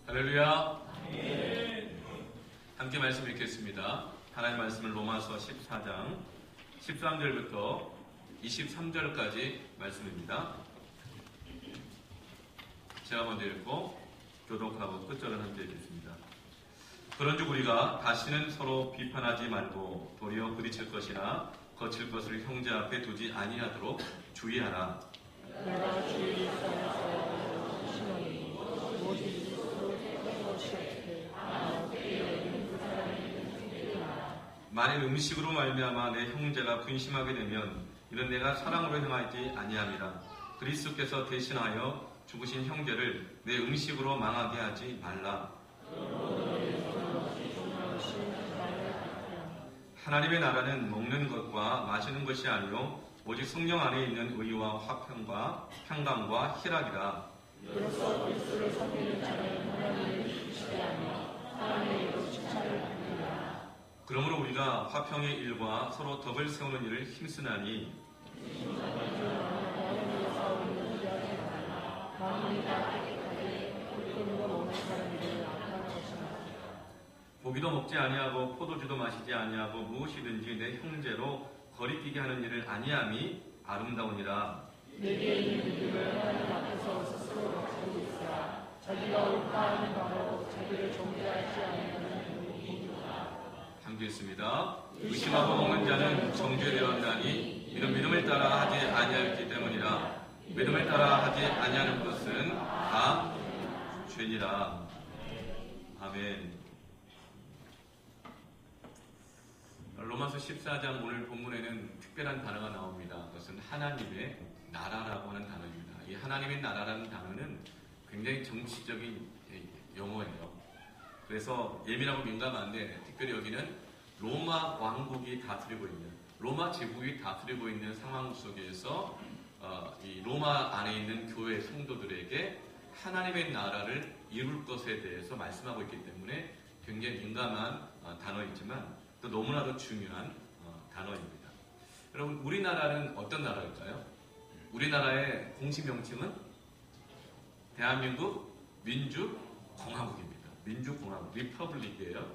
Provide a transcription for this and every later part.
할렐루야. 함께 말씀 읽겠습니다. 하나님 말씀을 로마서 14장 13절부터 23절까지 말씀입니다. 제가 먼저 읽고 교독하고 끝절은 함께 읽겠습니다. 그런즉 우리가 다시는 서로 비판하지 말고 도리어 부딪힐 것이나 거칠 것을 형제 앞에 두지 아니하도록 주의하라. 내가 주의 입장에서 신원이 오직 스스로 택한 것이 없게 어떻게 여기는 그 사람에게 주게 하라. 만일 음식으로 말미암아 내 형제가 분심하게 되면 이는 내가 사랑으로 행하지 아니함이라. 그리스도께서 대신하여 죽으신 형제를 내 음식으로 망하게 하지 말라. 하나님의 나라는 먹는 것과 마시는 것이 아니요 오직 성령 안에 있는 의와 화평과 평강과 희락이라. 이로써 그리스도를 섬기는 자는 하나님을 기쁘시게 하며 하나님의 이로 칭찬을 받느니라. 그러므로 우리가 화평의 일과 서로 덕을 세우는 일을 힘쓰나니 고기도 먹지 아니하고 포도주도 마시지 아니하고 무엇이든지 내 형제로 거리끼게 하는 일을 아니함이 아름다우니라. 내게 있는 믿음을 하나님 앞에서 스스로 가지고 있으라. 자기가 옳다 하는 바로 자기를 정죄하지 아니하는 복이다. 함께 있습니다. 의심하고 먹는 자는 정죄되었나니 이는 믿음을 따라 하지 아니하였기 때문이라. 믿음을 따라 하지 아니하는 것은 다 죄니라. 아멘. 로마서 14장 오늘 본문에는 특별한 단어가 나옵니다. 그것은 하나님의 나라라고 하는 단어입니다. 이 하나님의 나라라는 단어는 굉장히 정치적인 용어예요. 그래서 예민하고 민감한데 특별히 여기는 로마 왕국이 다스리고 있는, 로마 제국이 다스리고 있는 상황 속에서 이 로마 안에 있는 교회 성도들에게 하나님의 나라를 이룰 것에 대해서 말씀하고 있기 때문에 굉장히 민감한 단어이지만 또 너무나도 중요한 단어입니다. 여러분, 우리나라는 어떤 나라일까요? 우리나라의 공식 명칭은 대한민국 민주공화국입니다. 민주공화국, 리퍼블릭이에요.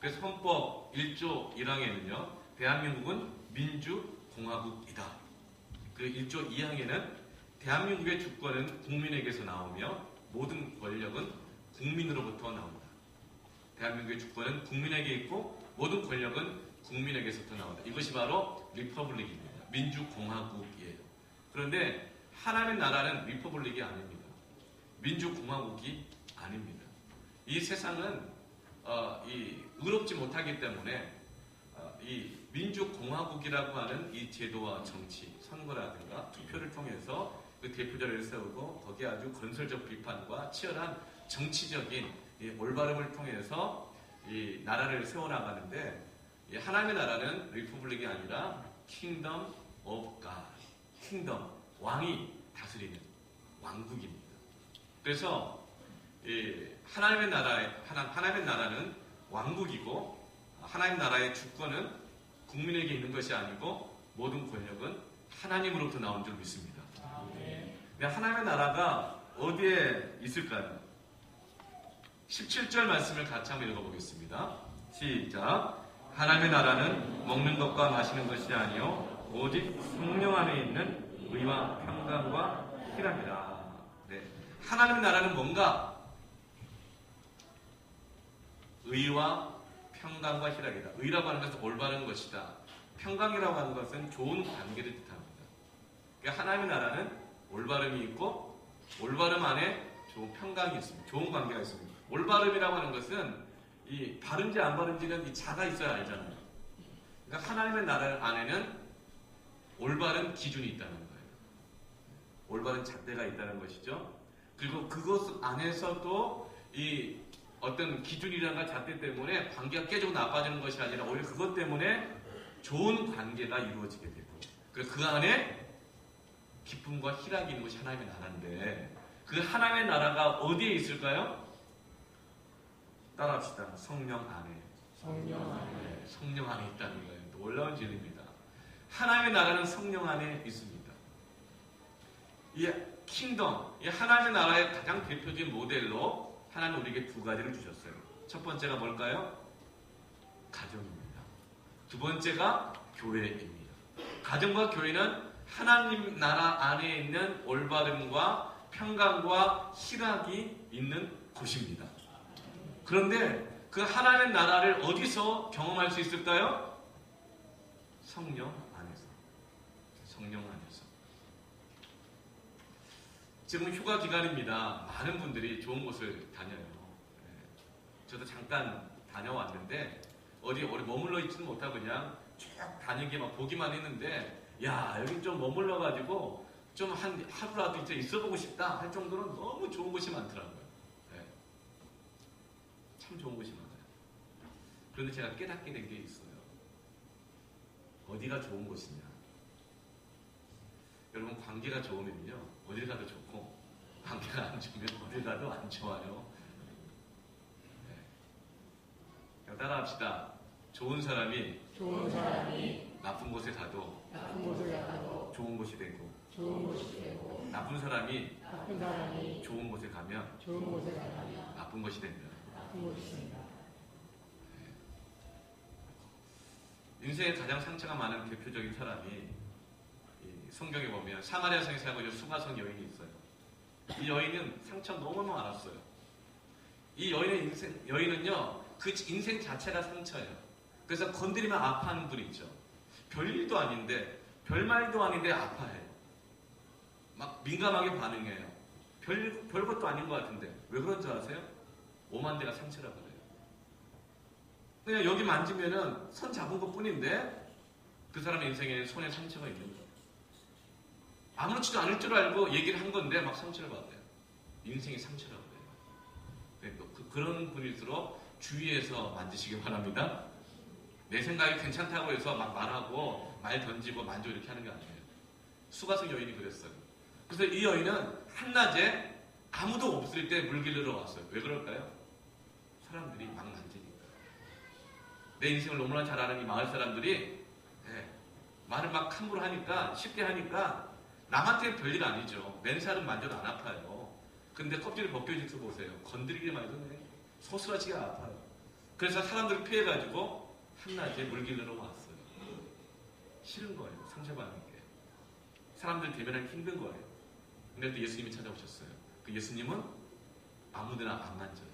그래서 헌법 1조 1항에는요, 대한민국은 민주공화국이다. 그 1조 2항에는 대한민국의 주권은 국민에게서 나오며 모든 권력은 국민으로부터 나온다. 대한민국의 주권은 국민에게 있고 모든 권력은 국민에게서부터 나온다. 이것이 바로 리퍼블릭입니다. 민주공화국이에요. 그런데 하나님의 나라는 리퍼블릭이 아닙니다. 민주공화국이 아닙니다. 이 세상은 의롭지 못하기 때문에 이 민주공화국이라고 하는 이 제도와 정치, 선거라든가 투표를 통해서 그 대표자를 세우고 거기에 아주 건설적 비판과 치열한 정치적인 이 올바름을 통해서 이 나라를 세워나가는데, 이 하나님의 나라는 리퍼블릭이 아니라 킹덤 오브 갓, 킹덤, 왕이 다스리는 왕국입니다. 그래서 이 하나님의 나라는 왕국이고, 하나님 나라의 주권은 국민에게 있는 것이 아니고 모든 권력은 하나님으로부터 나온 줄 믿습니다. 근데 하나님의 나라가 어디에 있을까요? 17절 말씀을 같이 한번 읽어보겠습니다. 시작. 하나님의 나라는 먹는 것과 마시는 것이 아니요 오직 성령 안에 있는 의와 평강과 희락이다. 네. 하나님의 나라는 뭔가? 의와 평강과 희락이다. 의라고 하는 것은 올바른 것이다. 평강이라고 하는 것은 좋은 관계를 뜻합니다. 그러니까 하나님의 나라는 올바름이 있고 올바름 안에 좋은 평강이 있습니다. 좋은 관계가 있습니다. 올바름이라고 하는 것은 이 바른지 안 바른지는 이 자가 있어야 알잖아요. 그러니까 하나님의 나라 안에는 올바른 기준이 있다는 거예요. 올바른 잣대가 있다는 것이죠. 그리고 그것 안에서도 이 어떤 기준이라는 잣대 때문에 관계가 깨지고 나빠지는 것이 아니라 오히려 그것 때문에 좋은 관계가 이루어지게 되고, 그래서 그 안에 기쁨과 희락이 있는 것이 하나님의 나라인데, 그 하나님의 나라가 어디에 있을까요? 따라합시다. 성령 안에. 네, 성령 안에 있다는 거예요. 놀라운 진리입니다. 하나님의 나라는 성령 안에 있습니다. 이 킹덤, 이 하나님의 나라의 가장 대표적인 모델로 하나님 우리에게 두 가지를 주셨어요. 첫 번째가 뭘까요? 가정입니다. 두 번째가 교회입니다. 가정과 교회는 하나님 나라 안에 있는 올바름과 평강과 희락이 있는 곳입니다. 그런데 그 하나님의 나라를 어디서 경험할 수 있을까요? 성령 안에서. 성령 안에서. 지금 휴가 기간입니다. 많은 분들이 좋은 곳을 다녀요. 저도 잠깐 다녀왔는데 어디 머물러 있지는 못하고 그냥 쭉 다니게 막 보기만 했는데, 야, 여기 좀 머물러가지고 좀 한 하루라도 이제 있어보고 싶다 할 정도로 너무 좋은 곳이 많더라고요. 네. 참 좋은 곳이 많아요. 그런데 제가 깨닫게 된 게 있어요. 어디가 좋은 곳이냐? 여러분, 관계가 좋으면요 어딜 가도 좋고, 관계가 안 좋으면 어딜 가도 안 좋아요. 네. 따라합시다. 좋은 사람이 나쁜 곳에 가도 좋은 곳이 되고, 나쁜 사람이 좋은 곳에 가면 나쁜 것이 된다. 인생에 가장 상처가 많은 대표적인 사람이 성경에 보면 사마리아 성에 살고 있는 수가성 여인이 있어요. 이 여인은 상처 너무너무 많았어요. 이 여인은요 그 인생 자체가 상처예요. 그래서 건드리면 아파하는 분이 있죠. 별일도 아닌데, 별말도 아닌데 아파해요. 막 민감하게 반응해요. 별것도 아닌 것 같은데 왜 그런 줄 아세요? 오만 대가 상처라 그래요. 그냥 여기 만지면은 손 잡은 것 뿐인데 그 사람의 인생에 손에 상처가 있는 거예요. 아무렇지도 않을 줄 알고 얘기를 한 건데 막 상처를 받아요. 인생이 상처라고 그래요. 그런 분일수록 주의해서 만지시기 바랍니다. 내 생각이 괜찮다고 해서 막 말하고 말 던지고 만져 이렇게 하는 게 아니에요. 수가성 여인이 그랬어요. 그래서 이 여인은 한낮에 아무도 없을 때 물 길르러 왔어요. 왜 그럴까요? 사람들이 막 만지니까. 내 인생을 너무나 잘 아는 이 마을 사람들이 말을 막 함부로 하니까, 쉽게 하니까 남한테 별일 아니죠. 맨살은 만져도 안 아파요. 근데 껍질을 벗겨져서 보세요. 건드리기만 해도 소스라치게 아파요. 그래서 사람들을 피해가지고 한낮에 물 길르러 왔어요. 싫은 거예요. 상처받는 게. 사람들 대면하기 힘든 거예요. 근데 또 예수님이 찾아오셨어요. 그 예수님은 아무데나 안 만져요.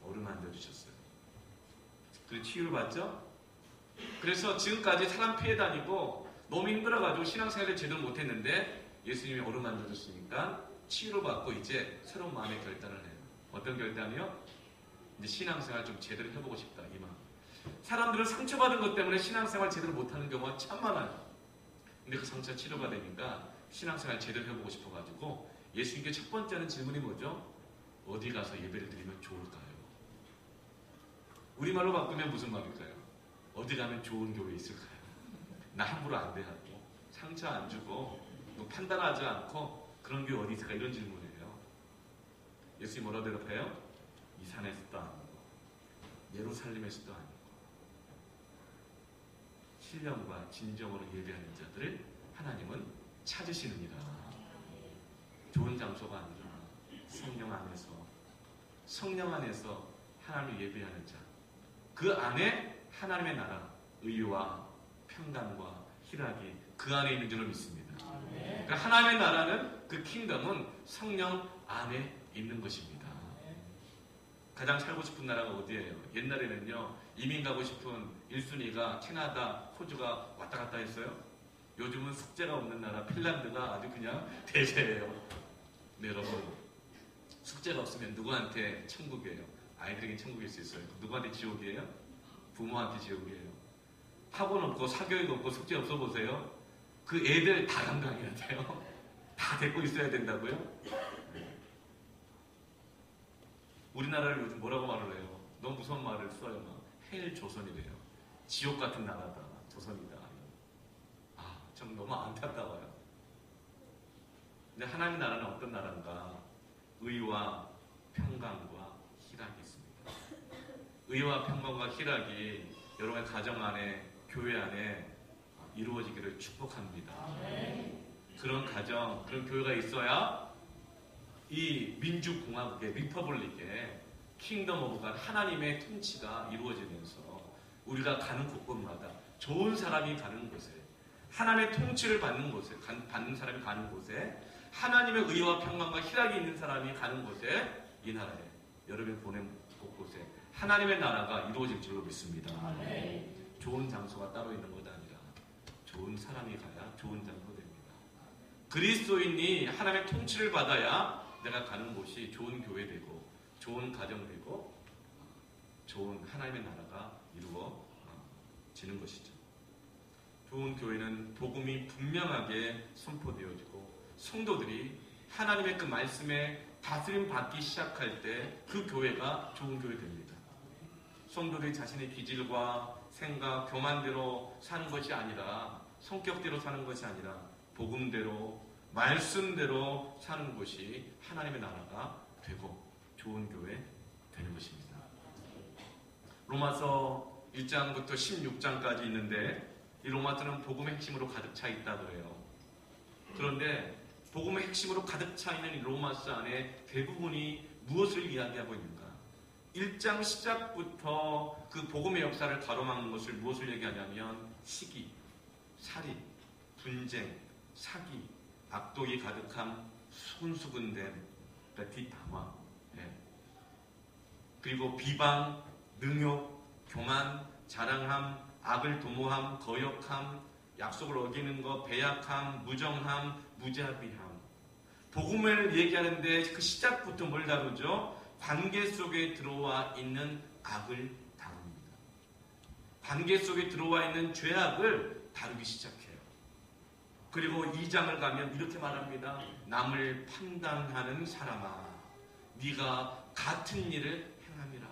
어루만져 주셨어요. 그래서 치유를 받죠. 그래서 지금까지 사람 피해 다니고 너무 힘들어가지고 신앙생활을 제대로 못했는데 예수님이 어루만져 줬으니까 치유를 받고 이제 새로운 마음의 결단을 해요. 어떤 결단이요? 이제 신앙생활 좀 제대로 해보고 싶다, 이 마음. 사람들은 상처받은 것 때문에 신앙생활 제대로 못하는 경우가 참 많아요. 근데 그 상처 치료가 되니까 신앙생활 제대로 해보고 싶어가지고 예수님께 첫 번째 하는 질문이 뭐죠? 어디 가서 예배를 드리면 좋을까요? 우리말로 바꾸면 무슨 말일까요? 어디 가면 좋은 교회 있을까요? 나 함부로 안 대하고 상처 안 주고 뭐 판단하지 않고 그런 교회 어디 있을까? 이런 질문이에요. 예수님 뭐라고 대답해요? 이 산에서도 아니고 예루살렘에서도 아니고 신령과 진정으로 예배하는 자들을 하나님은 찾으시느니라. 좋은 장소가 아니라 성령 안에서 하나님을 예배하는 자, 그 안에 하나님의 나라, 의와 평강과 희락이 그 안에 있는 줄을 믿습니다. 그러니까 하나님의 나라는, 그 킹덤은 성령 안에 있는 것입니다. 가장 살고 싶은 나라가 어디예요? 옛날에는요 이민 가고 싶은 1순위가 캐나다, 호주가 왔다 갔다 했어요. 요즘은 숙제가 없는 나라 핀란드가 아주 그냥 대세예요. 네, 여러분, 숙제가 없으면 누구한테 천국이에요? 아이들에게 천국일 수 있어요. 누구한테 지옥이에요? 부모한테 지옥이에요. 학원 없고 사교육 없고 숙제 없어 보세요. 그 애들 다 감당해야 돼요. 다 데리고 있어야 된다고요? 우리나라를 요즘 뭐라고 말을 해요? 너무 무서운 말을 써요. 헬 조선이래요. 지옥 같은 나라다. 조선이다. 아, 참 너무 안타까워요. 근데 하나님 나라는 어떤 나라인가? 의와 평강과 희락이 있습니다. 의와 평강과 희락이 여러분의 가정 안에, 교회 안에 이루어지기를 축복합니다. 그런 가정, 그런 교회가 있어야 이 민주공화국의 리퍼블릭의 킹덤 오브 갓 하나님의 통치가 이루어지면서 우리가 가는 곳곳마다 좋은 사람이 가는 곳에 하나님의 통치를 받는 곳에 받는 사람이 가는 곳에 하나님의 의와 평강과 희락이 있는 사람이 가는 곳에 이 나라에 여러분이 보낸 곳곳에 하나님의 나라가 이루어질 줄로 믿습니다. 좋은 장소가 따로 있는 것 아니라 좋은 사람이 가야 좋은 장소 됩니다. 그리스도인이 하나님의 통치를 받아야 내가 가는 곳이 좋은 교회 되고 좋은 가정 되고 좋은 하나님의 나라가 이루어지는 것이죠. 좋은 교회는 복음이 분명하게 선포되어지고 성도들이 하나님의 그 말씀에 다스림 받기 시작할 때 그 교회가 좋은 교회 됩니다. 성도들이 자신의 기질과 생각, 교만대로 사는 것이 아니라 성격대로 사는 것이 아니라 복음대로 말씀대로 사는 것이 하나님의 나라가 되고 좋은 교회 되는 것입니다. 로마서 1장부터 16장까지 있는데 이 로마서는 복음의 핵심으로 가득 차 있다고 해요. 그런데 복음의 핵심으로 가득 차 있는 이 로마서 안에 대부분이 무엇을 이야기하고 있는가? 1장 시작부터 그 복음의 역사를 가로막는 것을 무엇을 얘기하냐면 시기, 살인, 분쟁, 사기, 악독이 가득한 손수근됨, 뒷담화, 그리고 비방, 능욕, 교만, 자랑함, 악을 도모함, 거역함, 약속을 어기는 것, 배약함, 무정함, 무자비함. 복음을 얘기하는데 그 시작부터 뭘 다루죠? 관계 속에 들어와 있는 악을 다룹니다. 관계 속에 들어와 있는 죄악을 다루기 시작해요. 그리고 2장을 가면 이렇게 말합니다. 남을 판단하는 사람아, 네가 같은 일을 행함이라.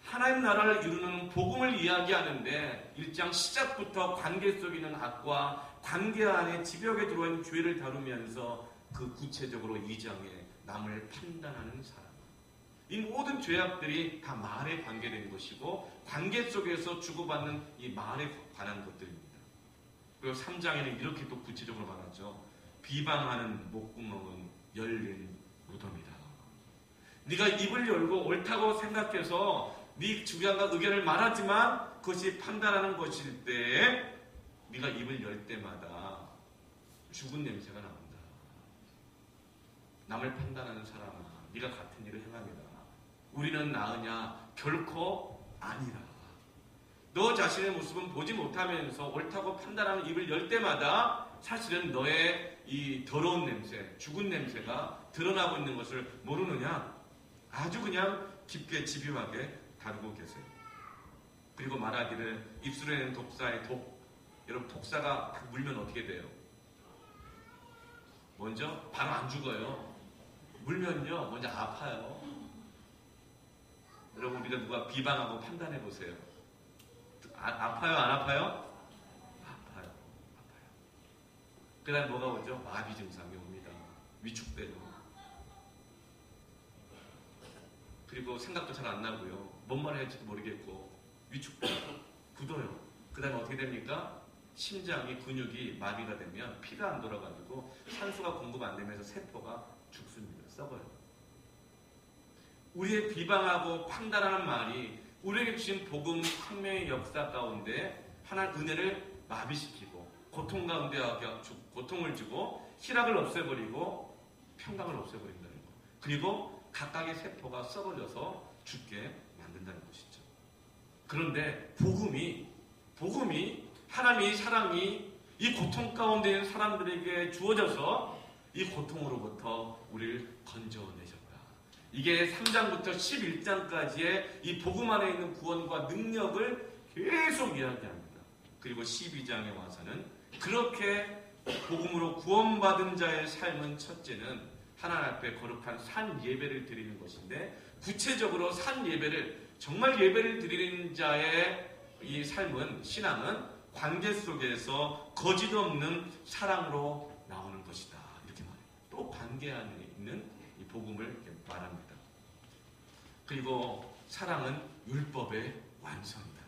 하나님 나라를 이루는 복음을 이야기하는데 1장 시작부터 관계 속에 있는 악과 관계 안에 집약에 들어와 있는 죄를 다루면서 그 구체적으로 2장에 남을 판단하는 사람. 이 모든 죄악들이 다 말에 관계된 것이고 관계 속에서 주고받는 이 말에 관한 것들입니다. 그리고 3장에는 이렇게 또 구체적으로 말하죠. 비방하는 목구멍은 열린 무덤이다. 네가 입을 열고 옳다고 생각해서 네 주장과 의견을 말하지만 그것이 판단하는 것일 때 네가 입을 열 때마다 죽은 냄새가 나온다. 남을 판단하는 사람아, 네가 같은 일을 행함이다. 우리는 나으냐? 결코 아니라. 너 자신의 모습은 보지 못하면서 옳다고 판단하는 입을 열 때마다 사실은 너의 이 더러운 냄새, 죽은 냄새가 드러나고 있는 것을 모르느냐? 아주 그냥 깊게 집요하게 다루고 계세요. 그리고 말하기를 입술에 있는 독사의 독. 여러분 독사가 딱 물면 어떻게 돼요? 먼저 바로 안 죽어요. 물면요 먼저 아파요. 여러분 우리가 누가 비방하고 판단해 보세요. 아파요 안 아파요? 아파요. 그 다음에 뭐가 오죠? 마비 증상이 옵니다. 위축돼요. 그리고 생각도 잘 안 나고요. 뭔 말을 할지도 모르겠고 위축돼요. 굳어요. 그 다음에 어떻게 됩니까? 심장이 근육이 마비가 되면 피가 안 돌아가지고 산소가 공급 안 되면서 세포가 죽습니다. 썩어요. 우리의 비방하고 판단하는 말이 우리에게 주신 복음 생명의 역사 가운데 하나님 은혜를 마비시키고 고통 가운데 고통을 주고 희락을 없애버리고 평강을 없애버린다는 것. 그리고 각각의 세포가 썩어져서 죽게 만든다는 것이죠. 그런데 복음이 하나님의 사랑이 이 고통 가운데 있는 사람들에게 주어져서 이 고통으로부터 우리를 건져내셨다. 이게 3장부터 11장까지의 이 복음 안에 있는 구원과 능력을 계속 이야기합니다. 그리고 12장에 와서는 그렇게 복음으로 구원받은 자의 삶은 첫째는 하나님 앞에 거룩한 산 예배를 드리는 것인데 구체적으로 산 예배를 정말 예배를 드리는 자의 이 삶은 신앙은 관계 속에서 거짓 없는 사랑으로 나오는 것이다. 이렇게 말해요. 또 관계 안에 있는 이 복음을 이렇게 말합니다. 그리고 사랑은 율법의 완성이다.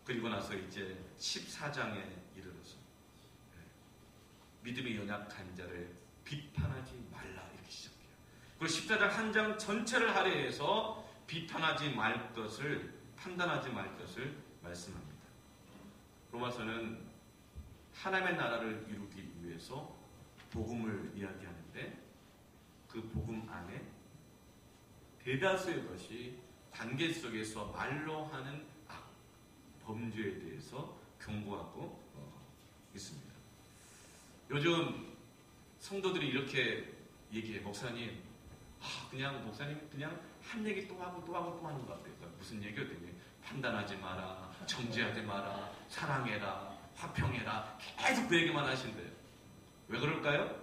그리고 나서 이제 14장에 이르러서 믿음이 연약한 자를 비판하지 말라 이렇게 시작해요. 그리고 14장 한 장 전체를 할애해서 비판하지 말 것을, 판단하지 말 것을 말씀합니다. 로마서는 하나님의 나라를 이루기 위해서 복음을 이야기하는데 그 복음 안에 대다수의 것이 관계 속에서 말로 하는 악, 범죄에 대해서 경고하고 있습니다. 요즘 성도들이 이렇게 얘기해. 목사님, 목사님 그냥 한 얘기 또 하고 또 하고 또 하는 것 같아요. 무슨 얘기였더니 판단하지 마라, 정죄하지 마라, 사랑해라, 화평해라, 계속 그 얘기만 하신대요. 왜 그럴까요?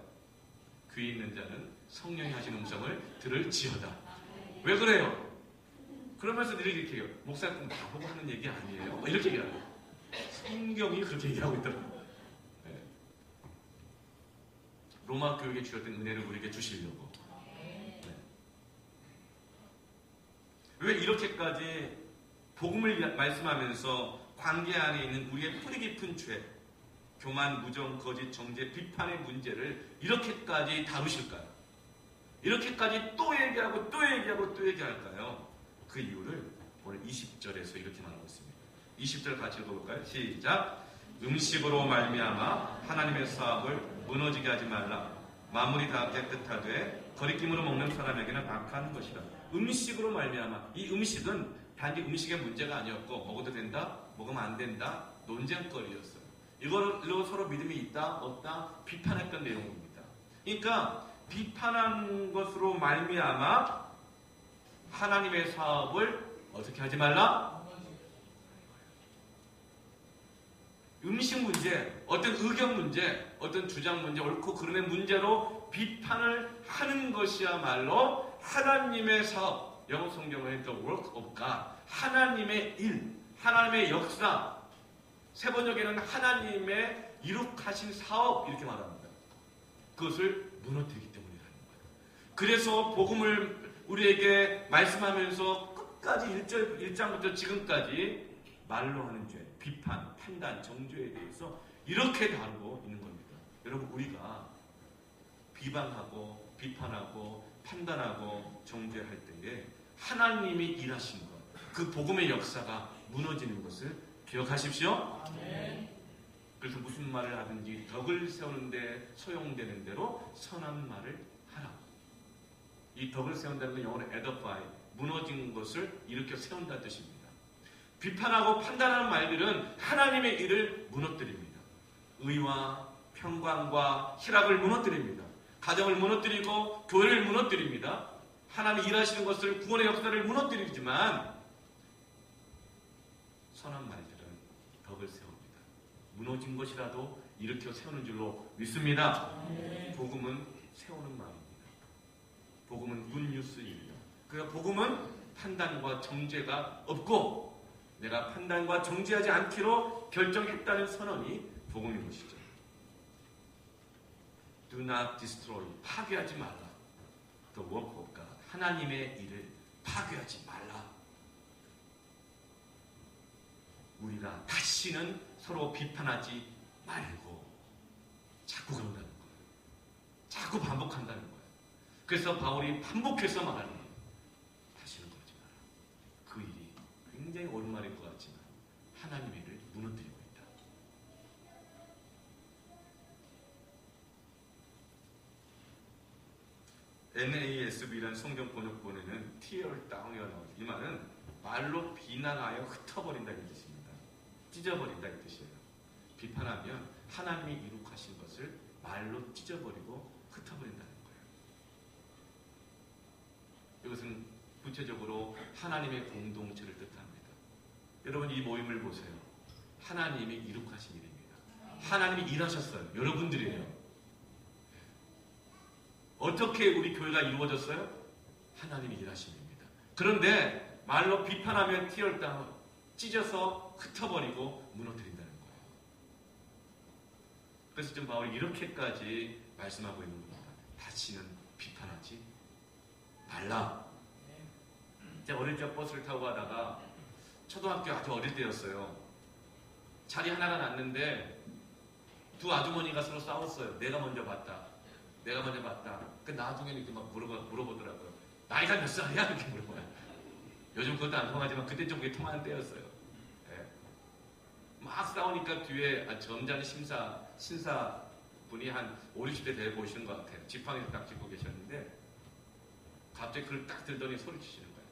귀 있는 자는 성령이 하신 음성을 들을지어다. 왜 그래요? 그러면서 이렇게 해요. 목사님 나보고 하는 얘기 아니에요? 이렇게 얘기하는 거예요. 성경이 그렇게 얘기하고 있더라고요. 네. 로마 교육에 주셨던 은혜를 우리에게 주시려고. 네. 왜 이렇게까지 복음을 말씀하면서 관계 안에 있는 우리의 뿌리 깊은 죄, 교만, 무정, 거짓, 정죄, 비판의 문제를 이렇게까지 다루실까요? 이렇게까지 또 얘기하고 또 얘기하고 또 얘기할까요? 그 이유를 오늘 20절에서 이렇게 말하고 있습니다. 20절 같이 읽어볼까요? 시작! 음식으로 말미암아 하나님의 사업을 무너지게 하지 말라. 만물이 다 깨끗하되 거리낌으로 먹는 사람에게는 악한 것이다. 음식으로 말미암아. 이 음식은 단지 음식의 문제가 아니었고 먹어도 된다, 먹으면 안 된다 논쟁거리였어요. 이걸로 서로 믿음이 있다 없다 비판했던 내용입니다. 그러니까 비판한 것으로 말미암아 하나님의 사업을 어떻게 하지 말라? 음식 문제, 어떤 의견 문제, 어떤 주장 문제, 옳고 그름의 문제로 비판을 하는 것이야말로 하나님의 사업, 영어 성경은 The Work of God, 하나님의 일, 하나님의 역사, 세번역에는 하나님의 이룩하신 사업 이렇게 말합니다. 그것을 무너뜨리기 때문이라는 거예요. 그래서 복음을 우리에게 말씀하면서 끝까지 1장부터 지금까지 말로 하는 죄, 비판, 판단, 정죄에 대해서 이렇게 다루고 있는 겁니다. 여러분, 우리가 비방하고 비판하고 판단하고 정죄할 때에 하나님이 일하신 것, 그 복음의 역사가 무너지는 것을 기억하십시오. 아멘. 그래서 무슨 말을 하든지 덕을 세우는데 소용되는 대로 선한 말을 하라. 이 덕을 세운다는 건 영어로 edify, 무너진 것을 일으켜 세운다는 뜻입니다. 비판하고 판단하는 말들은 하나님의 일을 무너뜨립니다. 의와 평강과 희락을 무너뜨립니다. 가정을 무너뜨리고 교회를 무너뜨립니다. 하나님이 일하시는 것을, 구원의 역사를 무너뜨리지만 선한 말들은 덕을 세웁니다. 무너진 것이라도 일으켜 세우는 줄로 믿습니다. 복음은 세우는 말입니다. 복음은 굿뉴스입니다. 그러니까 복음은 판단과 정죄가 없고 내가 판단과 정죄하지 않기로 결정했다는 선언이 복음인 것이죠. Do not destroy. 파괴하지 말라. The work of God. 하나님의 일을 파괴하지 말라. 우리가 다시는 서로 비판하지 말고 자꾸 그런다는 거예요. 자꾸 반복한다는 거예요. 그래서 바울이 반복해서 말하는 거예요. 다시는 그러지 마라. 그 일이 굉장히 옳은 말일 것 같지만 하나님의 일을 무너뜨리고 있다. NASB라는 성경 번역본에는 tear down이라고 나오죠. 이 말은 말로 비난하여 흩어버린다는 뜻입니다. 찢어버린다는 뜻이에요. 비판하면 하나님이 이룩하신 것을 말로 찢어버리고 흩어버린다는 거예요. 이것은 구체적으로 하나님의 공동체를 뜻합니다. 여러분, 이 모임을 보세요. 하나님이 이룩하신 일입니다. 하나님이 일하셨어요. 여러분들이에요. 어떻게 우리 교회가 이루어졌어요? 하나님이 일하심입니다. 그런데 말로 비판하면 티얼다운, 찢어서 흩어버리고 무너뜨린다는 거예요. 그래서 지금 바울이 이렇게까지 말씀하고 있는 겁니다. 다시는 비판하지 말라. 제가 어릴 적 버스를 타고 가다가 초등학교 아주 어릴 때였어요. 자리 하나가 났는데 두 아주머니가 서로 싸웠어요. 내가 먼저 봤다. 내가 먼저 봤다. 그 나중에는 이렇게 막 물어보더라고요. 나이가 몇 살이야? 이렇게 물어봐요. 요즘 그것도 안 통하지만 그때 좀 그게 통하는 때였어요. 예. 막 싸우니까 뒤에 점잖은 신사분이 한 5, 60대 돼 보시는 것 같아요. 지팡이를 딱 짚고 계셨는데 갑자기 그걸 딱 들더니 소리치시는 거예요.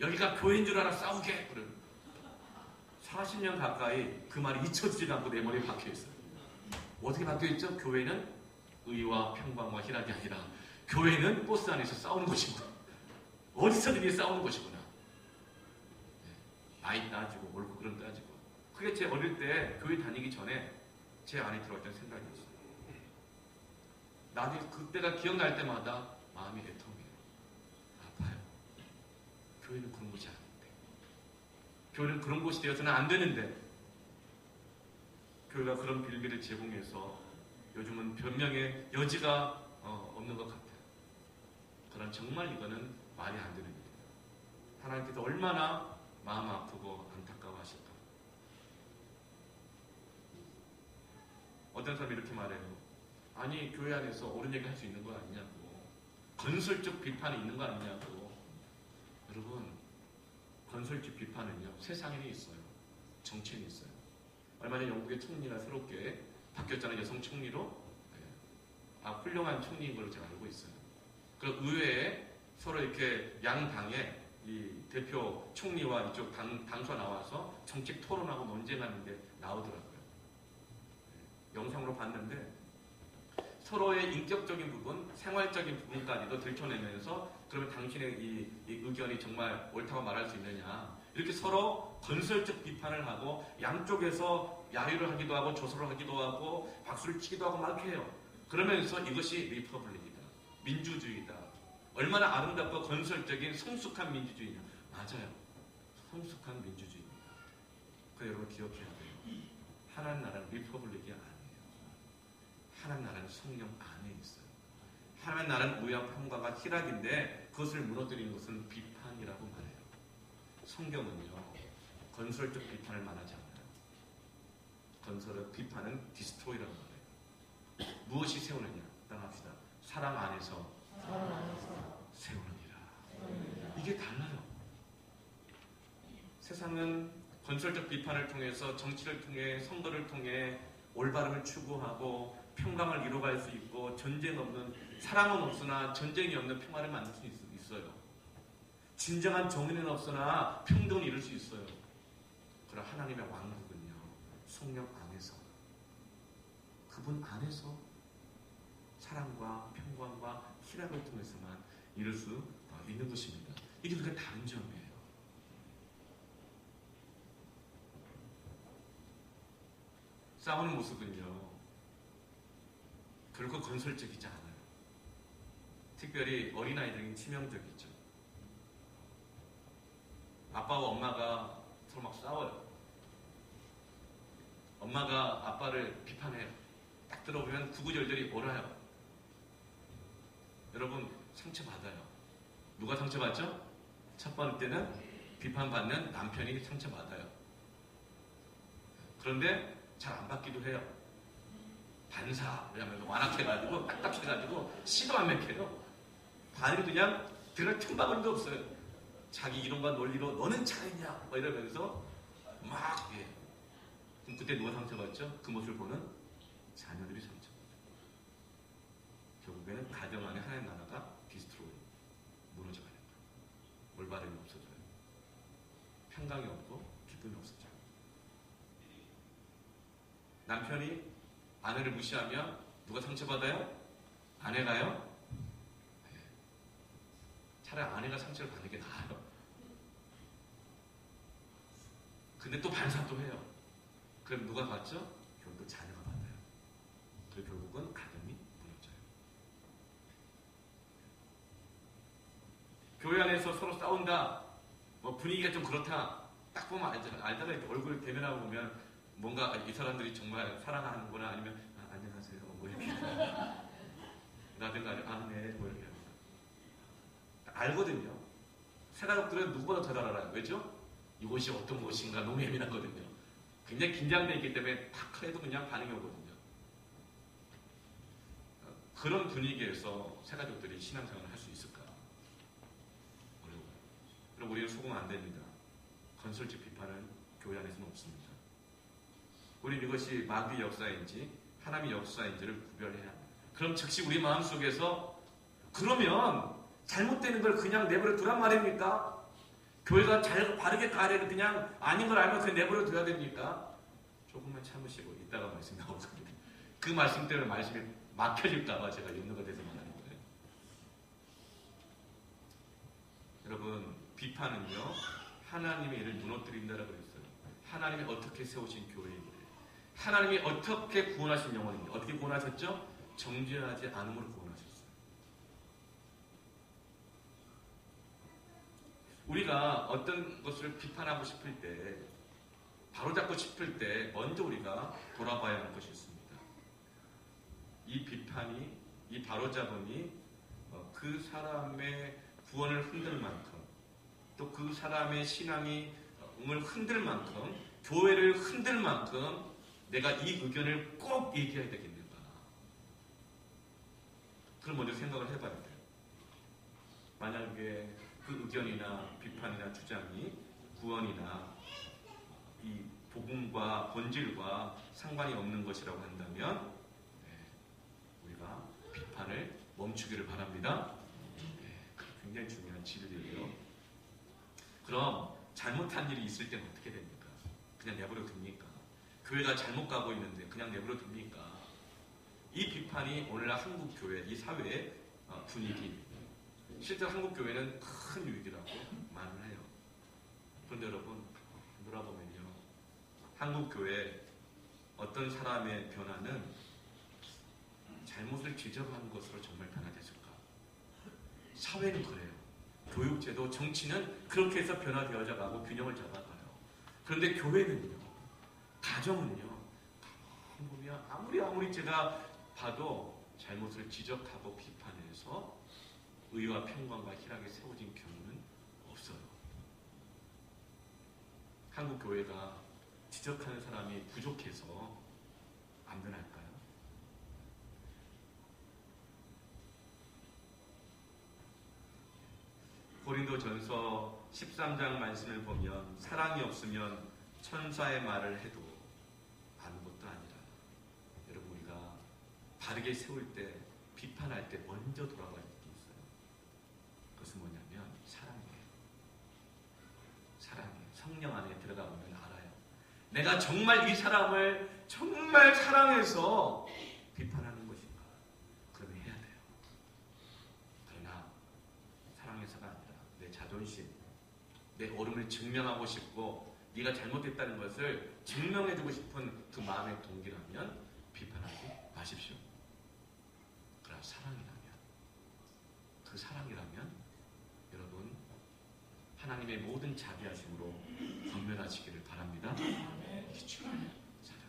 여기가 교회인 줄 알아 싸우게! 그러는 40년 가까이 그 말이 잊혀지지 않고 내 머리에 박혀있어요. 어떻게 박혀있죠? 교회는 의와 평강과 희락이 아니라 교회는 버스 안에서 싸우는 것이구나. 어디서든지 싸우는 것이구나. 나이 따지고 옳고 그름 따지고. 그게 제 어릴 때 교회 다니기 전에 제 안에 들어왔던 생각이었어요. 나도 그때가 기억날 때마다 마음이 애통해요. 아파요. 교회는 그런 곳이 아닌데. 교회는 그런 곳이 되어서는 안 되는데. 교회가 그런 빌미를 제공해서 요즘은 변명의 여지가 없는 것 같아요. 그러나 정말 이거는 말이 안 되는 일이에요. 하나님께서 얼마나 마음 아프고 안타까워하실까. 어떤 사람이 이렇게 말해요. 아니 교회 안에서 옳은 얘기 할 수 있는 거 아니냐고. 건설적 비판이 있는 거 아니냐고. 여러분 건설적 비판은요 세상에는 있어요. 정치에는 있어요. 얼마 전에 영국의 총리가 새롭게 바뀌었잖아요. 여성 총리로. 훌륭한 총리인 걸로 제가 알고 있어요. 그 의회에 서로 이렇게 양 당의 이 대표 총리와 이쪽 당수가 나와서 정책 토론하고 논쟁하는데 나오더라고요. 영상으로 봤는데 서로의 인격적인 부분, 생활적인 부분까지도 들춰내면서 그러면 당신의 이 의견이 정말 옳다고 말할 수 있느냐 이렇게 서로 건설적 비판을 하고 양쪽에서 야유를 하기도 하고 조소를 하기도 하고 박수를 치기도 하고 막 해요. 그러면서 이것이 리퍼블릭이다. 민주주의다. 얼마나 아름답고 건설적인 성숙한 민주주의냐. 맞아요. 성숙한 민주주의입니다. 그 여러분 기억해야 돼요. 하나님 나라는 리퍼블릭이 아니에요. 하나님 나라는 성령 안에 있어요. 하나님 나라는 의와 평강과 희락인데 그것을 무너뜨리는 것은 비판이라고 말해요. 성경은요. 건설적 비판을 말하지 않아요. 건설의 비판은 디스트로이라고 말해요. 무엇이 세우느냐? 따라합시다. 사랑 안에서 세우느니라. 이게 달라요. 세상은 건설적 비판을 통해서 정치를 통해 선거를 통해 올바름을 추구하고 평강을 이루어갈 수 있고 전쟁 없는 사랑은 없으나 전쟁이 없는 평화를 만들 수 있어요. 진정한 정의는 없으나 평등을 이룰 수 있어요. 그러나 하나님의 왕국은요. 성령 안에서 그분 안에서 사랑과 평강과 희락을 통해서만 이룰 수 있는 것입니다. 이게 그러니까 다른 점이에요. 싸우는 모습은요. 결코 건설적이지 않아요. 특별히 어린아이들은 치명적이죠. 아빠와 엄마가 서로 막 싸워요. 엄마가 아빠를 비판해요. 딱 들어보면 구구절절이 옳아요. 여러분 상처받아요. 누가 상처받죠? 첫 번째는 비판받는 남편이 상처받아요. 그런데 잘 안 받기도 해요. 반사 왜냐하면 완악해가지고 딱딱해가지고 시도 안 맥혀요. 반이 그냥 들어갈 틈바구니도 없어요. 자기 이론과 논리로 너는 잘했냐 막 이러면서 막 예. 그럼 그때 누가 상처받죠? 그 모습을 보는 자녀들이 상처받죠. 결국에는 가정 안에 하나의 나라가 디스트로이 무너져가는 거예요. 올바름이 없어져요. 평강이 없고 기쁨이 없어져요. 남편이 아내를 무시하면 누가 상처받아요? 아내가요? 네. 차라리 아내가 상처를 받는 게 나아요. 근데 또 반사도 해요. 그럼 누가 받죠? 결국 자녀가 받아요. 그리고 결국은 가정이 무너져요. 교회 안에서 서로 싸운다. 뭐 분위기가 좀 그렇다. 딱 보면 알다가 이렇게 얼굴 대면하고 보면 뭔가 이 사람들이 정말 사랑하는구나 아니면 안녕하세요 뭐 이렇게 라든가 네 뭐 이렇게 합니다. 알거든요. 새가족들은 누구보다 더 잘 알아요. 왜죠? 이곳이 어떤 곳인가 너무 예민하거든요. 굉장히 긴장되어 있기 때문에 탁 해도 그냥 반응이 오거든요. 그런 분위기에서 새가족들이 신앙생활을 할 수 있을까? 어려워요. 그럼 우리는 속으면 안 됩니다. 건설적 비판은 교회 안에서는 없습니다. 우리는 이것이 마귀의 역사인지 하나님의 역사인지를 구별해야 합니다. 그럼 즉시 우리 마음속에서 그러면 잘못되는 걸 그냥 내버려 두란 말입니까? 교회가 바르게 가려는 그냥 아닌 걸 알면 그냥 내버려 둬야 됩니까? 조금만 참으시고 이따가 말씀 나오거든요. 그 말씀 때문에 말씀이 막혀질까봐 제가 염려가 돼서 말하는 거예요. 여러분, 비판은요 하나님의 일을 무너뜨린다라고 그랬어요. 하나님이 어떻게 세우신 교회인데, 하나님이 어떻게 구원하신 영혼인데, 어떻게 구원하셨죠? 정죄하지 않음으로 구원하셨어요. 우리가 어떤 것을 비판하고 싶을 때, 바로잡고 싶을 때 먼저 우리가 돌아봐야 할 것이 있습니다. 이 비판이, 이 바로잡음이 그 사람의 구원을 흔들 만큼, 또 그 사람의 신앙이 을 흔들 만큼, 교회를 흔들 만큼 내가 이 의견을 꼭 얘기해야 되겠는가? 그걸 먼저 생각을 해봐야 돼요. 만약에 그 의견이나 비판이나 주장이 구원이나 이 복음과 본질과 상관이 없는 것이라고 한다면 우리가 비판을 멈추기를 바랍니다. 굉장히 중요한 진리예요. 그럼 잘못한 일이 있을 때는 어떻게 됩니까? 그냥 내버려 둡니까? 교회가 잘못 가고 있는데 그냥 내버려 둡니까? 이 비판이 오늘날 한국 교회, 이 사회의 분위기, 실제 한국 교회는 큰 위기라고 말을 해요. 그런데 여러분, 돌아보면요, 한국 교회 어떤 사람의 변화는 잘못을 지적하는 것으로 정말 변화됐을까? 사회는 그래요. 교육제도, 정치는 그렇게 해서 변화되어져 가고 균형을 잡아가요. 그런데 교회는요, 가정은요, 보면 아무리 제가 봐도 잘못을 지적하고 비판해서 의와 평강과 희락이 세워진 경우는 없어요. 한국 교회가 지적하는 사람이 부족해서 안 변할까요? 고린도전서 13장 말씀을 보면 사랑이 없으면 천사의 말을 해도 아무것도 아니라, 여러분, 우리가 바르게 세울 때, 비판할 때 먼저 돌아봐야 할 게 있어요. 그것은 뭐냐면 사랑이에요. 사랑이에요. 성령 안에 들어가 보면 알아요. 내가 정말 이 사람을 정말 사랑해서 비판하는 것인가? 그러면 해야 돼요. 그러나 사랑해서가 아니라 내 자존심, 내 옳음을 증명하고 싶고 네가 잘못했다는 것을 증명해주고 싶은 그 마음의 동기라면 비판하지 마십시오. 그러나 사랑이라면, 그 사랑이라면 여러분 하나님의 모든 자비하심으로 권면하시기를 바랍니다. 이게 중요해요. 사랑.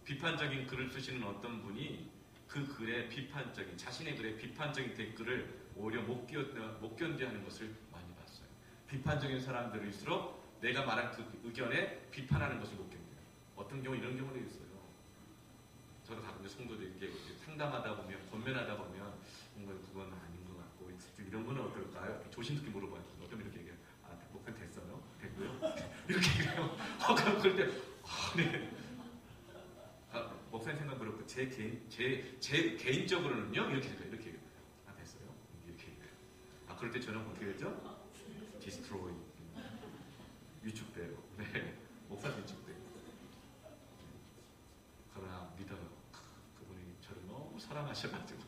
비판적인 글을 쓰시는 어떤 분이 그 글에 비판적인, 자신의 글에 비판적인 댓글을 오히려 못 견뎌하는 것을 많이 봤어요. 비판적인 사람들일수록 내가 말한 그 의견에 비판하는 것을 못 견뎌요. 어떤 경우 이런 경우도 있어요. 저도 가끔 성도들에게 상담하다 보면, 권면하다 보면 그건 아닌 것 같고, 이런 거는 어떨까요? 조심스럽게 물어봐요. 어떤 이렇게 얘기해요. 아, 목표 됐어요? 됐고요? 이렇게 얘기해요. 그럴 때 네. 목사님 생각 그렇고 제 개인적으로는요 이렇게 얘기해요. 아, 됐어요? 이렇게 얘기해요. 아, 그럴 때 저는 어떻게 되죠? 디스트로이, 위축돼요. 네, 목사 위축돼요. 그러나 믿어요. 그분이 저를 너무 사랑하셔가지고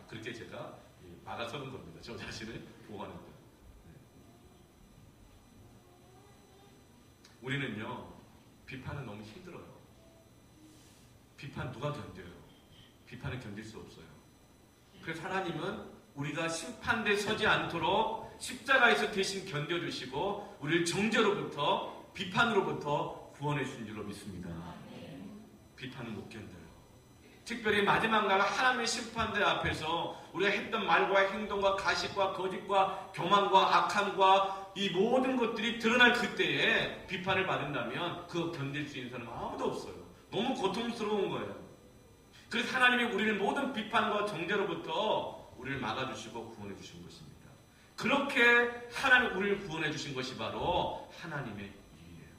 그렇게 제가 막아서는 겁니다. 저 자신을 보호하는 거예요. 네. 우리는요 비판은 너무 힘들어요. 비판 누가 견뎌요? 비판을 견딜 수 없어요. 그래서 하나님은 우리가 심판대에 서지 않도록 십자가에서 대신 견뎌주시고 우리를 정죄로부터, 비판으로부터 구원해 주신 줄로 믿습니다. 비판은 못 견뎌요. 특별히 마지막 날 하나님의 심판대 앞에서 우리가 했던 말과 행동과 가식과 거짓과 교만과 악함과 이 모든 것들이 드러날 그때에 비판을 받는다면 그거 견딜 수 있는 사람은 아무도 없어요. 너무 고통스러운 거예요. 그래서 하나님이 우리를 모든 비판과 정죄로부터 우리를 막아주시고 구원해 주신 것입니다. 그렇게 하나님 우리를 구원해 주신 것이 바로 하나님의 일이에요.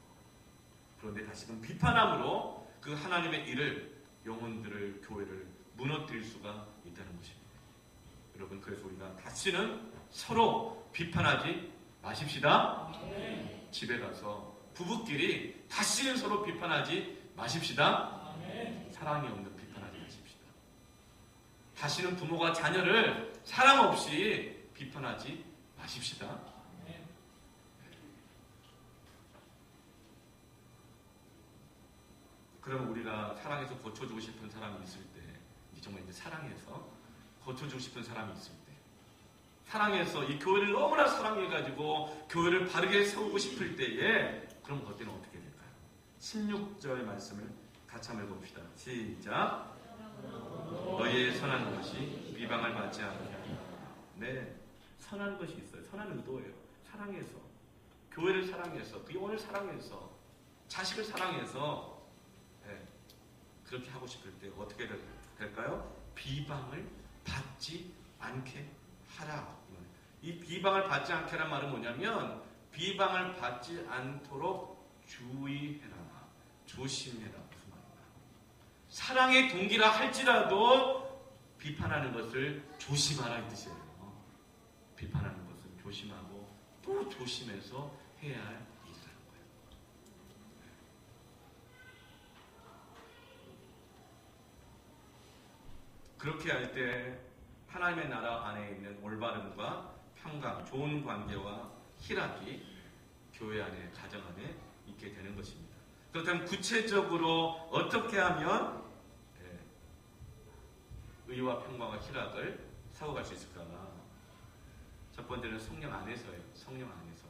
그런데 다시금 비판함으로 그 하나님의 일을, 영혼들을, 교회를 무너뜨릴 수가 있다는 것입니다. 여러분, 그래서 우리가 다시는 서로 비판하지 마십시다. 집에 가서 부부끼리 다시는 서로 비판하지 마십시다. 사랑이 없는 비판하지 마십시다. 다시는 부모가 자녀를 사랑 없이 비판하지 마십시다. 그러면 우리가 사랑해서 고쳐주고 싶은 사람이 있을 때, 정말 이제 사랑해서 고쳐주고 싶은 사람이 있을 때, 사랑해서 이 교회를 너무나 사랑해가지고 교회를 바르게 세우고 싶을 때에, 그럼 그때는 어떻게 될까요? 16절 말씀을 같이 한번 읽어봅시다. 시작. 너희의 선한 것이 비방을 받지 않게 하리라. 네, 선한 것이 있어요. 선한 의도예요. 사랑해서, 교회를 사랑해서, 그 영혼을 사랑해서, 자식을 사랑해서, 네, 그렇게 하고 싶을 때 어떻게 될까요? 비방을 받지 않게 하라. 이 비방을 받지 않게 하란 말은 뭐냐면, 비방을 받지 않도록 주의해라, 조심해라. 무슨 말인가? 사랑의 동기라 할지라도 비판하는 것을 조심하라 이 뜻이에요. 비판하는 것을 조심하고 또 조심해서 해야 할 일이라는 거예요. 그렇게 할 때 하나님의 나라 안에 있는 올바름과 평강, 좋은 관계와 희락이 교회 안에, 가정 안에 있게 되는 것입니다. 그렇다면 구체적으로 어떻게 하면 의와 평강과 희락을 사고갈 수 있을까? 첫 번째는 성령 안에서예요. 성령 안에서.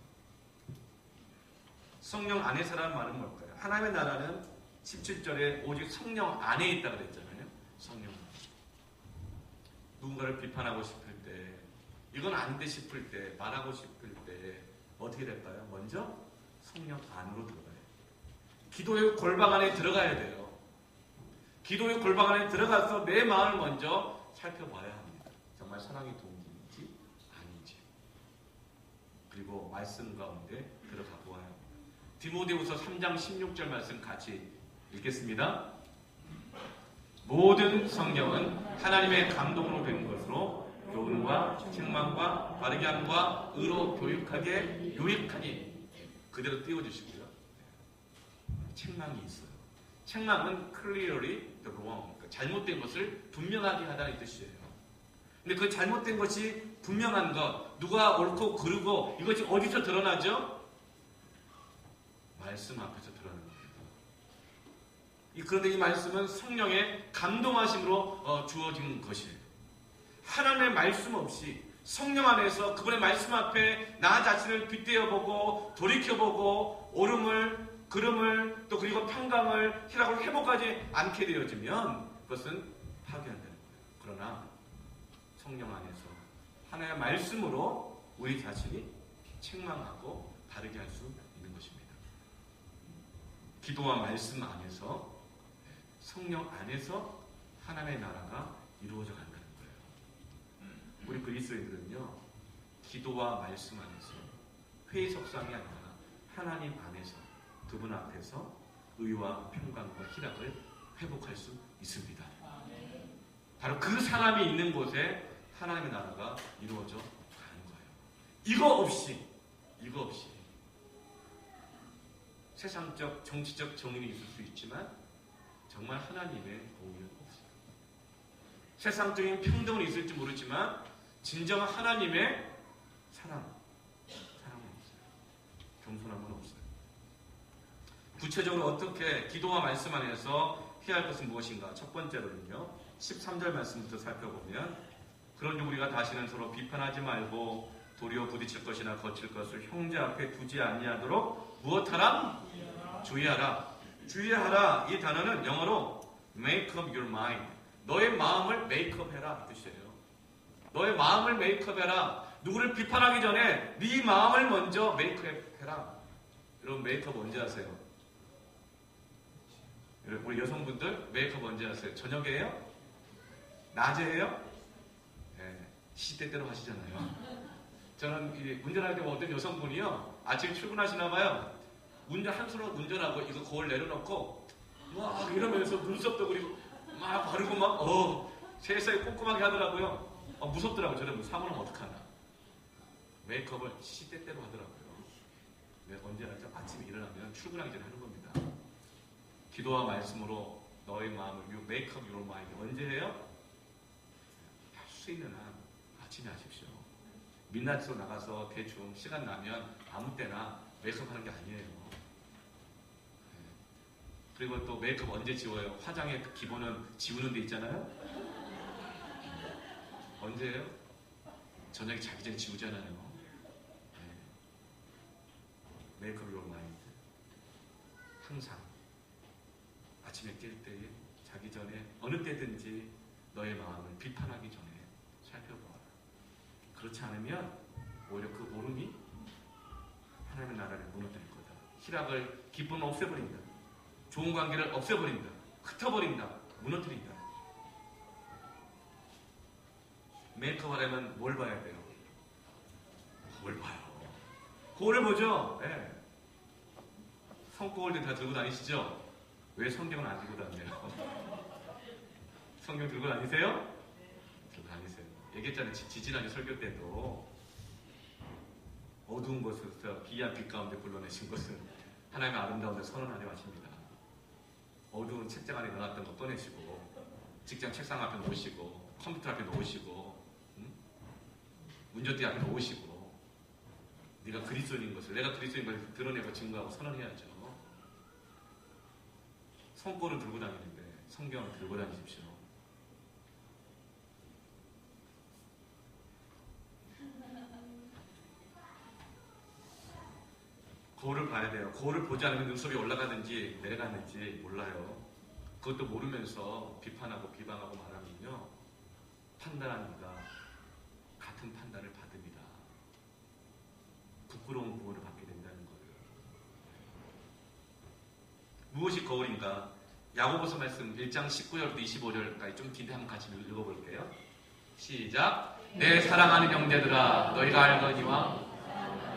성령 안에서라는 말은 뭘까요? 하나님의 나라는 17절에 오직 성령 안에 있다고 그랬잖아요. 성령 안에. 누군가를 비판하고 싶을 때, 이건 아닌데 싶을 때, 말하고 싶을 때 어떻게 될까요? 먼저 성령 안으로 들어가요. 기도의 골방 안에 들어가야 돼요. 기도의 골방 안에 들어가서 내 마음을 먼저 살펴봐야 합니다. 정말 사랑의 동기인지 아닌지. 그리고 말씀 가운데 들어가 보아야 합니다. 디모데후서 3장 16절 말씀 같이 읽겠습니다. 모든 성경은 하나님의 감동으로 된 것으로 교훈과 책망과 바르게 함과 의로 교육하게 유익하니, 그대로 띄워주시고요. 책망이 있어요. 책망은 clearly the wrong, 그러니까 잘못된 것을 분명하게 하다 이 뜻이에요. 근데 그 잘못된 것이 분명한 것, 누가 옳고 그르고, 이것이 어디서 드러나죠? 말씀 앞에서 드러나는 겁니다. 그런데 이 말씀은 성령의 감동하심으로 주어진 것이에요. 하나님의 말씀 없이 성령 안에서 그분의 말씀 앞에 나 자신을 빗대어보고 돌이켜보고 옳음을, 그름을, 또 그리고 평강을, 희락을 회복하지 않게 되어지면 그것은 파괴한다는 거예요. 그러나 성령 안에서 하나님의 말씀으로 우리 자신이 책망하고 바르게 할 수 있는 것입니다. 기도와 말씀 안에서, 성령 안에서 하나님의 나라가 이루어져 간다는 거예요. 우리 그리스도인들은요, 기도와 말씀 안에서, 회의석상이 아니라 하나님 안에서, 그분 앞에서 의와 평강과 희락을 회복할 수 있습니다. 바로 그 사람이 있는 곳에 하나님의 나라가 이루어져 가는 거예요. 이거 없이 세상적, 정치적 정의는 있을 수 있지만 정말 하나님의 공의는 없어요. 세상적인 평등은 있을지 모르지만 진정한 하나님의 사랑은 없어요. 겸손함은 없어요. 구체적으로 어떻게 기도와 말씀 안에서 해야 할 것은 무엇인가? 첫 번째로는요, 13절 말씀부터 살펴보면, 그런즉 우리가 다시는 서로 비판하지 말고 도리어 부딪힐 것이나 거칠 것을 형제 앞에 두지 아니하도록 무엇하라? 주의하라. 주의하라. 이 단어는 영어로 make up your mind. 너의 마음을 make up 해라 이 뜻이에요. 너의 마음을 make up 해라. 누구를 비판하기 전에 네 마음을 먼저 make up 해라. 여러분, make up 언제 하세요? 우리 여성분들 메이크업 언제 하세요? 저녁에요? 낮에요? 네, 시대대로 하시잖아요. 저는 운전할 때 어떤 여성분이요, 아침에 출근하시나 봐요. 한 손으로 운전하고 이거 거울 내려놓고 막 이러면서 눈썹도 그리고 막 바르고 막 세상에 꼼꼼하게 하더라고요. 무섭더라고요. 저는 사모는 어떡하나. 메이크업을 시대대로 하더라고요. 네, 언제 하죠? 아침에 일어나면 출근하기 전에 하는 겁니다. 기도와 말씀으로 너의 마음을 메이크업 your mind 언제 해요? 할 수 있는 한 아침에 하십시오. 민낯으로 나가서 대충 시간 나면 아무 때나 메이크업 하는 게 아니에요. 그리고 또 메이크업 언제 지워요? 화장의 기본은 지우는 데 있잖아요. 언제예요? 저녁에 자기 전에 지우잖아요. 메이크업 your mind 항상 아침에 깰 때에 자기 전에 어느 때든지 너의 마음을 비판하기 전에 살펴보아라. 그렇지 않으면 오히려 그 오름이 하나님의 나라를 무너뜨릴 거다. 희락을 기쁨을 없애버린다. 좋은 관계를 없애버린다. 흩어버린다. 무너뜨린다. 메이크업 하려면 뭘 봐야 돼요? 뭘 봐요? 거울을 보죠. 네. 손거울들 다 들고 다니시죠? 왜 성경은 안 들고 다니세요? 성경 들고 다니세요? 들고 다니세요. 얘기했잖아요. 지지난주 설교 때도 어두운 곳에서 기이한 빛 가운데 불러내신 것은 하나님의 아름다운 데 선언하려 하십니다. 어두운 책장 안에 넣어놨던 거 꺼내시고 직장 책상 앞에 놓으시고 컴퓨터 앞에 놓으시고 운전대 앞에 놓으시고 네가 그리스도인 것을, 내가 그리스도인 것을 드러내고 증거하고 선언해야죠. 손거울을 들고 다니는데 성경을 들고 다니십시오. 거울을 봐야 돼요. 거울을 보지 않으면 눈썹이 올라가는지 내려가는지 몰라요. 그것도 모르면서 비판하고 비방하고 말하면요, 판단하는 이가 같은 판단을 받습니다. 부끄러운 부모를 받게 된다는 거예요. 무엇이 거울인가? 야고보서 말씀 1장 19절부터 25절까지 좀 긴데 한번 같이 읽어볼게요. 시작. 내 사랑하는 형제들아, 너희가 알거니와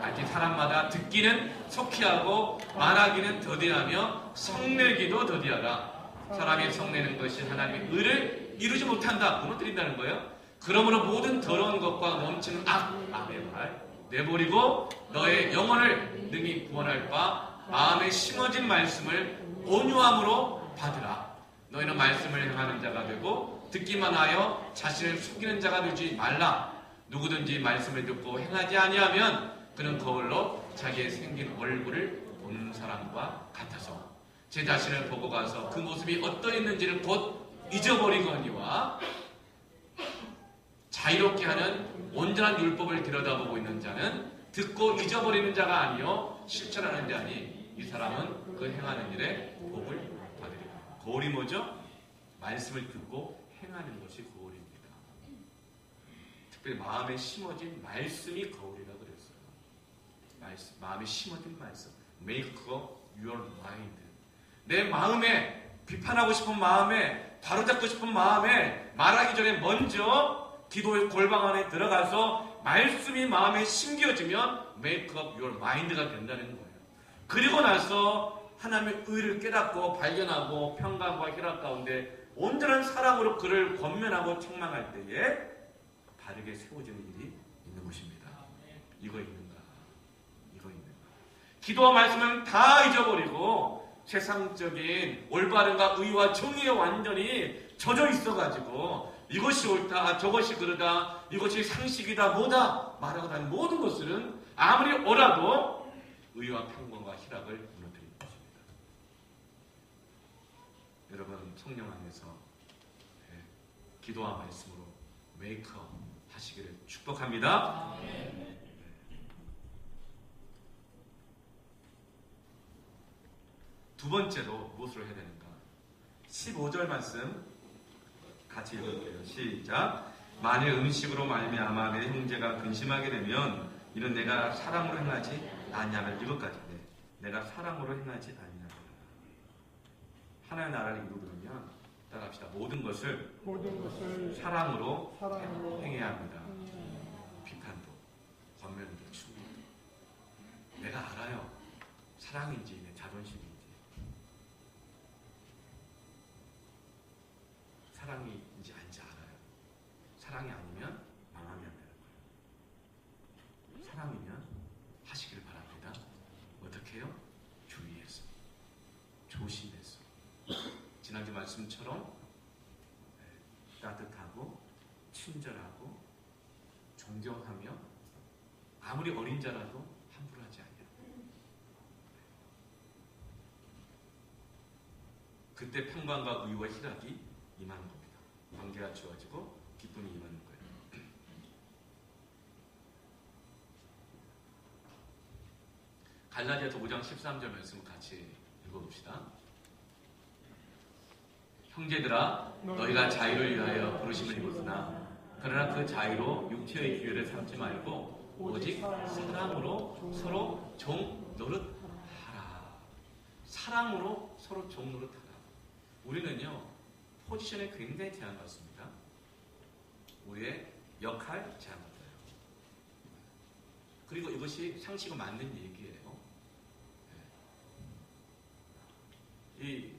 알지. 사람마다 듣기는 속히 하고 말하기는 더디하며 성내기도 더디하라. 사람이 성내는 것이 하나님의 의를 이루지 못한다. 무너뜨린다는 거예요. 그러므로 모든 더러운 것과 넘치는 악의 말 내버리고 너의 영혼을 능히 구원할 바 마음에 심어진 말씀을 온유함으로 받으라. 너희는 말씀을 행하는 자가 되고 듣기만 하여 자신을 속이는 자가 되지 말라. 누구든지 말씀을 듣고 행하지 아니하면 그는 거울로 자기의 생긴 얼굴을 보는 사람과 같아서 제 자신을 보고 가서 그 모습이 어떠했는지를 곧 잊어버리거니와 자유롭게 하는 온전한 율법을 들여다보고 있는 자는 듣고 잊어버리는 자가 아니요 실천하는 자니 이 사람은 그 행하는 일에 복을 받으리라. 거울이 뭐죠? 말씀을 듣고 행하는 것이 거울입니다. 특별히 마음에 심어진 말씀이 거울이라고 그랬어요. 마음에 심어진 말씀. Make up your mind. 내 마음에, 비판하고 싶은 마음에, 바로잡고 싶은 마음에 말하기 전에 먼저 기도의 골방 안에 들어가서 말씀이 마음에 심겨지면 make up your mind가 된다는 거예요. 그리고 나서 하나님의 의를 깨닫고 발견하고 평강과 희락 가운데 온전한 사랑으로 그를 권면하고 책망할 때에 바르게 세워지는 일이 있는 것입니다. 이거 있는가? 이거 있는가? 기도와 말씀은 다 잊어버리고 세상적인 올바름과 의와 정의에 완전히 젖어 있어가지고 이것이 옳다, 저것이 그러다, 이것이 상식이다, 뭐다 말하고 다니는 모든 것들은 아무리 옳아도 의와 평강과 희락을 무너뜨리는 것입니다. 여러분 성령 안에서 기도와 말씀으로 메이크업 하시기를 축복합니다. 두 번째로 무엇을 해야 되는가? 15절 말씀 같이 읽을게요. 시작. 만일 음식으로 말미암아 내 형제가 근심하게 되면 이는 내가 사랑으로 행하지 아니하면 이것까지 내가 사랑으로 행하지 아니하면 하나의 나라를 이루려면 따라합시다. 모든 것을 사랑으로 행해야 합니다. 비판도, 권면도, 충고도. 내가 알아요. 사랑인지 내 자존심인지. 사랑인지 아닌지 알아요. 사랑이 아니면 망하면 안 되는 거예요. 사랑이면 하시길 바랍니다. 어떻게 해요? 주의해서, 조심해서. 지난주 말씀처럼 따뜻하고 친절하고 존경하며 아무리 어린 자라도 함부로 하지 않냐. 그때 평강과 의와 희락이 임하는 겁니다. 관계가 주어지고 기쁨이 임하는 거예요. 갈라디아서 5장 13절 말씀 같이 읽어봅시다. 형제들아, 너희가 자유를 위하여 부르심을 입었으나 그러나 그 자유로 육체의 기회를 삼지 말고 오직 사랑으로 서로 종 노릇하라. 사랑으로 서로 종 노릇하라. 우리는요, 포지션에 굉장히 제한받습니다. 우리의 역할 제한받아요. 그리고 이것이 상식과 맞는 얘기예요. 이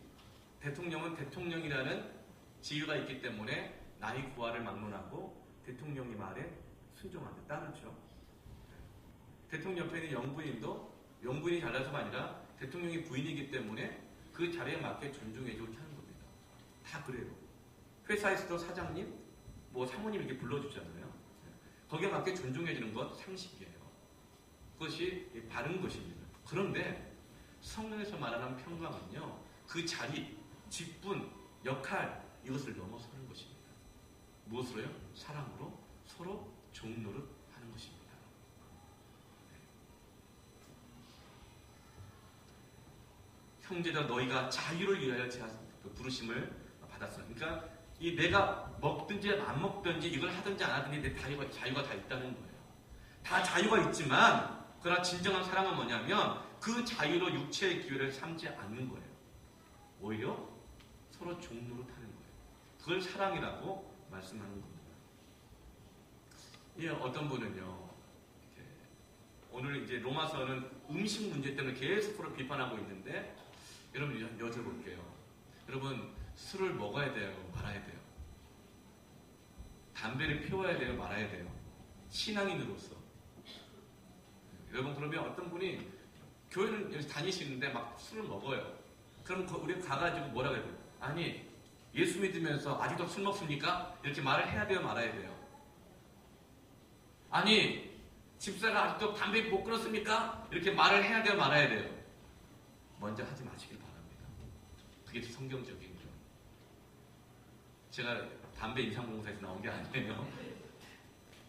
대통령은 대통령이라는 지위가 있기 때문에 나의 구하를 막론하고 대통령의 말에 순종하고 따르죠. 대통령 옆에 있는 영부인도 영부인이 잘나서가 아니라 대통령의 부인이기 때문에 그 자리에 맞게 존중해주고 하는 겁니다. 다 그래요. 회사에서도 사장님, 뭐 사모님 이렇게 불러주잖아요. 거기에 맞게 존중해주는 것 상식이에요. 그것이 바른 것입니다. 그런데 성경에서 말하는 평강은요, 그 자리, 직분, 역할 이것을 넘어서는 것입니다. 무엇으로요? 사랑으로 서로 종노릇 하는 것입니다. 형제들 너희가 자유를 위하여 부르심을 받았어요. 그러니까 이 내가 먹든지 안 먹든지 이걸 하든지 안 하든지 내 자유가 다 있다는 거예요. 다 자유가 있지만 그러나 진정한 사랑은 뭐냐면 그 자유로 육체의 기회를 삼지 않는 거예요. 오히려 서로 종노릇 하는 거예요. 그걸 사랑이라고 말씀하는 겁니다. 예, 어떤 분은요, 오늘 이제 로마서는 음식 문제 때문에 계속 서로 비판하고 있는데, 여러분 여쭤볼게요. 여러분 술을 먹어야 돼요? 말아야 돼요? 담배를 피워야 돼요? 말아야 돼요? 신앙인으로서. 여러분 그러면 어떤 분이 교회는 여기 다니시는데 막 술을 먹어요. 그럼 우리 가가지고 뭐라고 해야 돼요? 아니 예수 믿으면서 아직도 술 먹습니까? 이렇게 말을 해야 돼요? 말아야 돼요? 아니 집사가 아직도 담배 못 끊었습니까? 이렇게 말을 해야 돼요? 말아야 돼요? 먼저 하지 마시길 바랍니다. 그게 성경적인 거. 제가 담배 인상공사에서 나온 게 아니에요.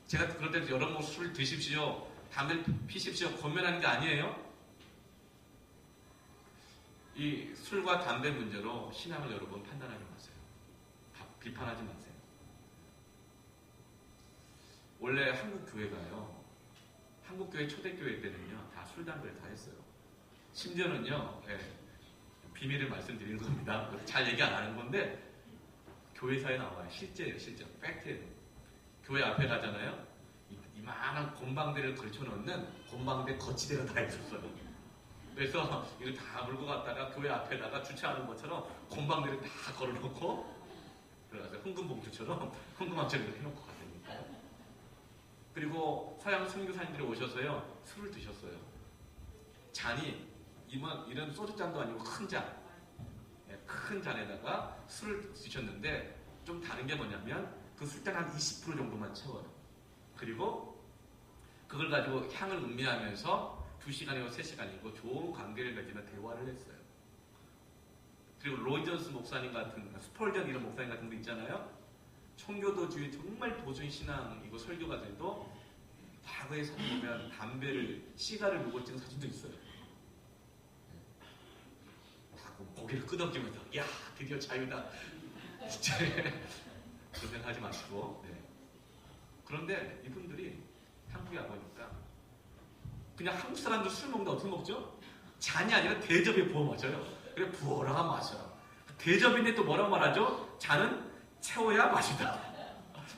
제가 그럴 때 여러분 술 드십시오, 담배 피십시오 권면하는 게 아니에요. 이 술과 담배 문제로 신앙을 여러분 판단하지 마세요. 비판하지 마세요. 원래 한국 교회가요, 한국 교회 초대교회 때는요 다 술 담배를 다 했어요. 심지어는요, 비밀을 말씀드리는 겁니다. 잘 얘기 안 하는 건데 교회사에 나와요. 실제예요, 실제 팩트예요. 교회 앞에 가잖아요. 이만한 곰방대를 걸쳐놓는 곰방대 거치대가 다 있었어요. 그래서 이거 다 물고 갔다가 교회 앞에다가 주차하는 것처럼 곰방대를 다 걸어놓고 들어가서 흥금봉투처럼 흥금왕처럼 해놓고 갔으니까. 그리고 서양 선교사님들이 오셔서요 술을 드셨어요. 잔이 이런 소주잔도 아니고 큰 잔, 큰 잔에다가 술을 드셨는데 좀 다른 게 뭐냐면 그 술잔 한 20% 정도만 채워요. 그리고 그걸 가지고 향을 음미하면서 2시간이고 3시간이고 좋은 관계를 맺으며 대화를 했어요. 그리고 로이전스 목사님 같은, 스펄전 이런 목사님 같은 분 있잖아요. 청교도주의 정말 도저히 신앙이고 설교가들도 과거에 사진 보면 담배를, 시가를 물고 찍은 사진도 있어요. 고개를 끄덕이면서 야 드디어 자유다. 진짜 그런 생각하지 마시고. 그런데 이분들이 한국에 와보니까 그냥 한국 사람들 술 먹는데 어떻게 먹죠? 잔이 아니라 대접에 부어 마셔요. 그래 부어라 마셔. 대접인데 또 뭐라고 말하죠? 자는 채워야 맛이다.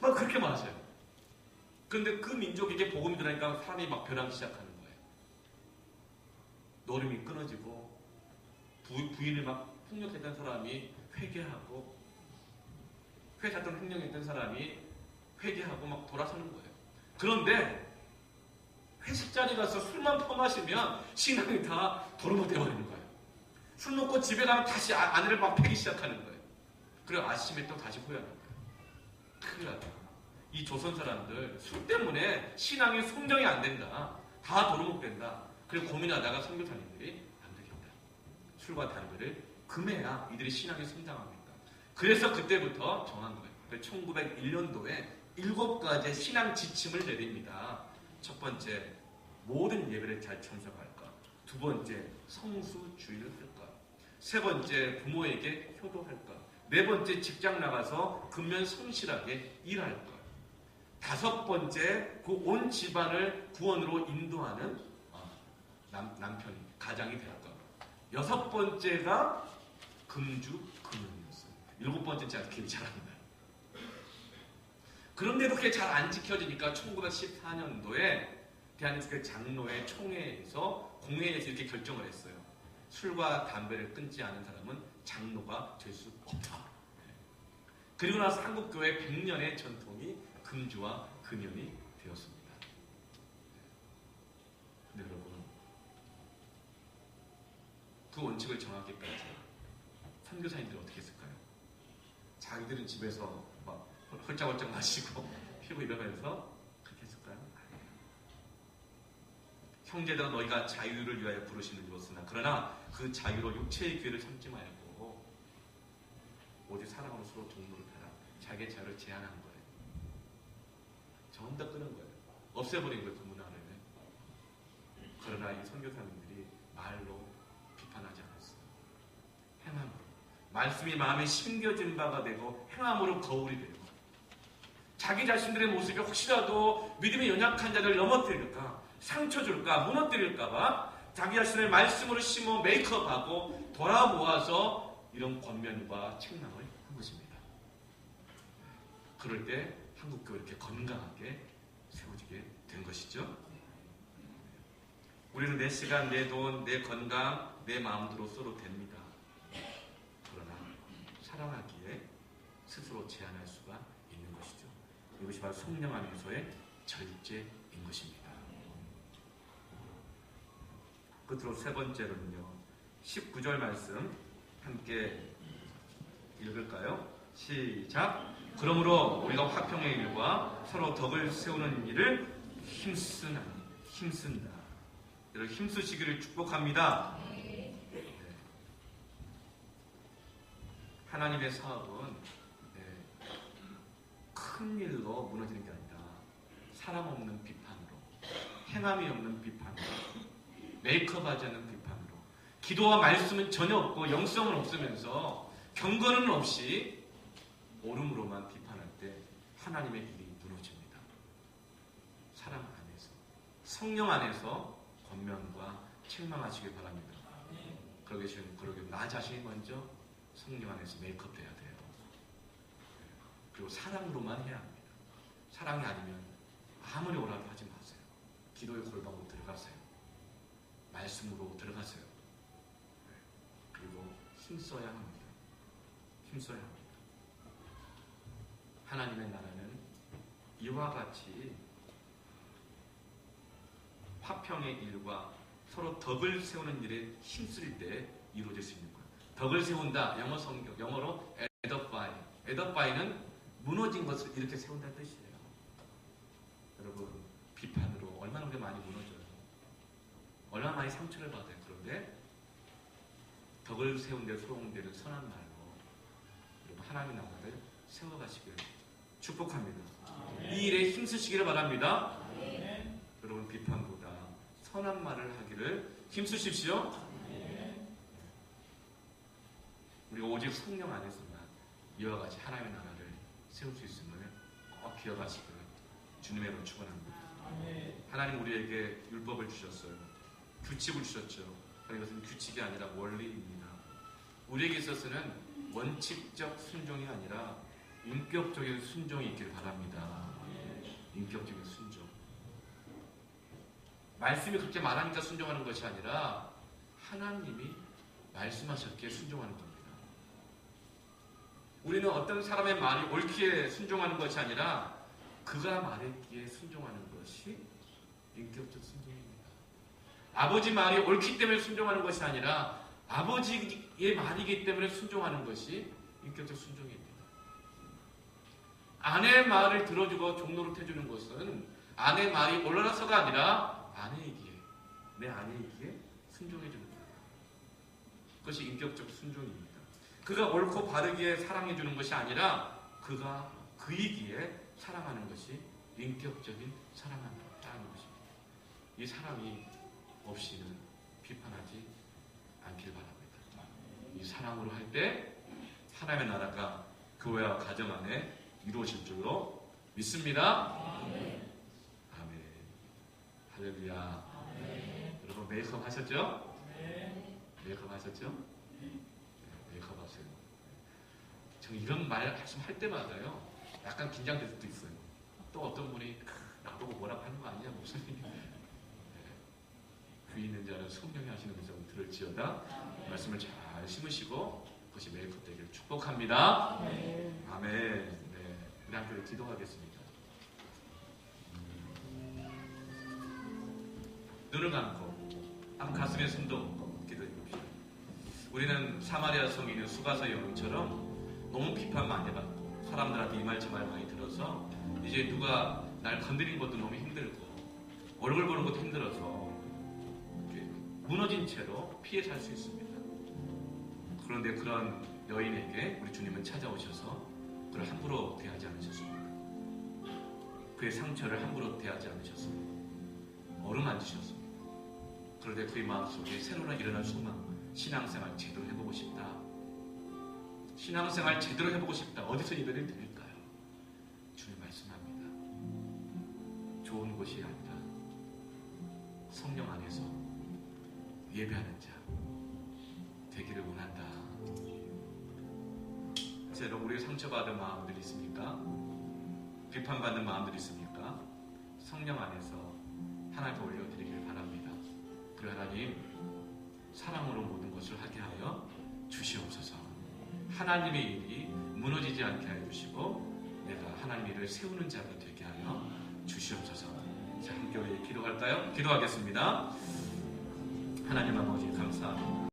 막 그렇게 말하세요. 근데 그 민족에게 복음이 들어가니까 사람이 막 변하기 시작하는 거예요. 노름이 끊어지고 부인을 막 폭력했던 사람이 회개하고 회사던 횡령했던 사람이 회개하고 막 돌아서는 거예요. 그런데 회식 자리 가서 술만 퍼마시면 신앙이 다 도루묵 돼버리는 거예요. 술 먹고 집에 가면 다시 아내를 막 패기 시작하는 거예요. 그리고 아침에 또 다시 후회하는 거예요. 큰일 나다. 이 조선 사람들 술 때문에 신앙이 성장이 안 된다. 다 도루묵 된다. 그리고 고민하다가 선교사님들이 안 되겠다. 술과 담배를 금해야 이들이 신앙이 성장합니다. 그래서 그때부터 정한 거예요. 1901년도에 7가지의 신앙 지침을 내립니다. 첫 번째, 모든 예배를 잘 참석할까? 두 번째, 성수주의를 할까? 세 번째, 부모에게 효도할까? 네 번째, 직장 나가서 근면 성실하게 일할까? 다섯 번째, 그 온 집안을 구원으로 인도하는 남편이, 가장이 될까? 여섯 번째가 금주 금연이었어요. 일곱 번째 제가 기억이 잘 안 나요. 그런데도 그게 잘 안 지켜지니까 1914년도에 대한민국의 장로회 총회에서 공회에서 이렇게 결정을 했어요. 술과 담배를 끊지 않은 사람은 장로가 될 수 없다. 그리고 나서 한국교회 100년의 전통이 금주와 금연이 되었습니다. 근데 여러분, 그 원칙을 정하기까지 선교사님들이 어떻게 했을까요? 자기들은 집에서 막 홀짝홀짝 마시고 피고 이러면서 그렇게 했을까요? 아니에요. 형제들아, 너희가 자유를 위하여 부르심을 입었으나 그러나 그 자유로 육체의 기회를 삼지 말고 오직 사랑으로 서로 동료를 하라. 자기의 자유를 제한한 거예요. 전부 다 끄는 거예요. 없애버린 거예요, 그 문화를. 그러나 이 선교사님들이 말로 비판하지 않았어요. 행함으로. 말씀이 마음에 심겨진 바가 되고 행함으로 거울이 되고, 자기 자신들의 모습이 혹시라도 믿음이 연약한 자를 넘어뜨릴까, 상처 줄까, 무너뜨릴까봐 자기 자신을 말씀으로 심어 메이크업하고 돌아모아서 이런 권면과 책망을 한 것입니다. 그럴 때 한국교회 이렇게 건강하게 세워지게 된 것이죠. 우리는 내 시간, 내 돈, 내 건강, 내 마음대로 써도 됩니다. 그러나 사랑하기에 스스로 제한할 수가 있는 것이죠. 이것이 바로 성령 안에서의 절제인 것입니다. 끝으로 세 번째로는요, 19절 말씀 함께 읽을까요? 시작! 그러므로 우리가 화평의 일과 서로 덕을 세우는 일을 힘쓴다. 여러분, 힘쓰시기를 축복합니다. 하나님의 사업은 큰 일로 무너지는 게 아니라 사랑 없는 비판으로, 행함이 없는 비판으로, 메이크업하지 않는 비판으로, 기도와 말씀은 전혀 없고 영성은 없으면서 경건은 없이 옳음으로만 비판할 때 하나님의 일이 무너집니다. 사랑 안에서, 성령 안에서 권면과 책망하시길 바랍니다. 그러게 나 자신이 먼저 성령 안에서 메이크업 돼야 돼요. 그리고 사랑으로만 해야 합니다. 사랑이 아니면 아무리 오라도 하지 마세요. 기도의 골방으로 들어가세요. 말씀으로 들어가세요. 그리고 힘써야 합니다. 힘써야 합니다. 하나님의 나라는 이와 같이 화평의 일과 서로 덕을 세우는 일에 힘쓸 때 이루어질 수 있는 거예요. 덕을 세운다. 영어 성경, 영어로 edify. edify는 무너진 것을 이렇게 세운다는 뜻이에요. 여러분, 비판으로 얼마나 우리가 많이 무너져요. 얼마나 많이 상처를 받아요. 그런데 덕을 세운 데 소용되는 선한 말로 여러분, 하나님의 나라를 세워가시길 축복합니다. 이 일에 힘쓰시기를 바랍니다. 여러분, 비판보다 선한 말을 하기를 힘쓰십시오. 우리가 오직 성령 안에서만 이와 같이 하나님의 나라를 세울 수 있음을 꼭 기억하시기를 주님의 이름으로 축원합니다. 하나님 우리에게 율법을 주셨어요. 규칙을 주셨죠. 그러나 이것은 규칙이 아니라 원리입니다. 우리에게 있어서는 원칙적 순종이 아니라 인격적인 순종이 있길 바랍니다. 인격적인 순종. 말씀이 그렇게 말하니까 순종하는 것이 아니라 하나님이 말씀하셨기에 순종하는 겁니다. 우리는 어떤 사람의 말이 옳기에 순종하는 것이 아니라 그가 말했기에 순종하는 것이 인격적 순종입니다. 아버지 말이 옳기 때문에 순종하는 것이 아니라 아버지의 말이기 때문에 순종하는 것이 인격적 순종입니다. 아내의 말을 들어주고 종로를 해주는 것은 아내의 말이 올라서가 아니라 아내이기에, 내 아내이기에 순종해주는 거예요. 그것이 인격적 순종입니다. 그가 옳고 바르기에 사랑해주는 것이 아니라 그가 그이기에 사랑하는 것이 인격적인 사랑하는 것입니다. 이 사랑이 없이는 비판하지 않길 바랍니다. 이 사랑으로 할 때 하나님의 나라가 교회와 가정 안에 이루어질 줄로 믿습니다. 아멘. 할렐루야. 여러분 메이크업 하셨죠? 메이크업 하셨죠? 메이크업 하세요. 저 이런 말씀 할 때마다요 약간 긴장될 수도 있어요. 또 어떤 분이 나보고 뭐라고 하는 거 아니냐 목사님. 귀 있는 자는 성령이 하시는 것을 들을지어다. 말씀을 잘 심으시고 그것이 메이크업 되기를 축복합니다. 아멘. 네, 우리 함께 기도하겠습니다. 눈을 감고 한번 가슴에 숨도 얹고 기도해 봅시다. 우리는 사마리아 성인의 수가사 여인처럼 너무 비판 많이 받고 사람들한테 이 말 저 말 많이 들어서 이제 누가 날 건드린 것도 너무 힘들고 얼굴 보는 것도 힘들어서 무너진 채로 피해 살 수 있습니다. 그런데 그런 여인에게 우리 주님은 찾아오셔서 그를 함부로 대하지 않으셨습니다. 그의 상처를 함부로 대하지 않으셨습니다. 어루만지셨습니다. 그런데 그의 마음속에 새로 일어난 소망, 신앙생활 제대로 해보고 싶다. 신앙생활 제대로 해보고 싶다. 어디서 예배를 드릴까요? 주님 말씀합니다. 좋은 곳이 아니라 성령 안에서 예배하는 자 되기를 원한다. 여러분, 우리가 상처받은 마음들이 있습니까? 비판받는 마음들이 있습니까? 성령 안에서 하나님께 올려드리길 바랍니다. 그리고 하나님 사랑으로 모든 것을 하게 하여 주시옵소서. 하나님의 일이 무너지지 않게 하여 주시고 내가 하나님의 일을 세우는 자가 되게 하여 주시옵소서. 자, 함께 우리 기도할까요? 기도하겠습니다. 하나님 아버지 감사합니다.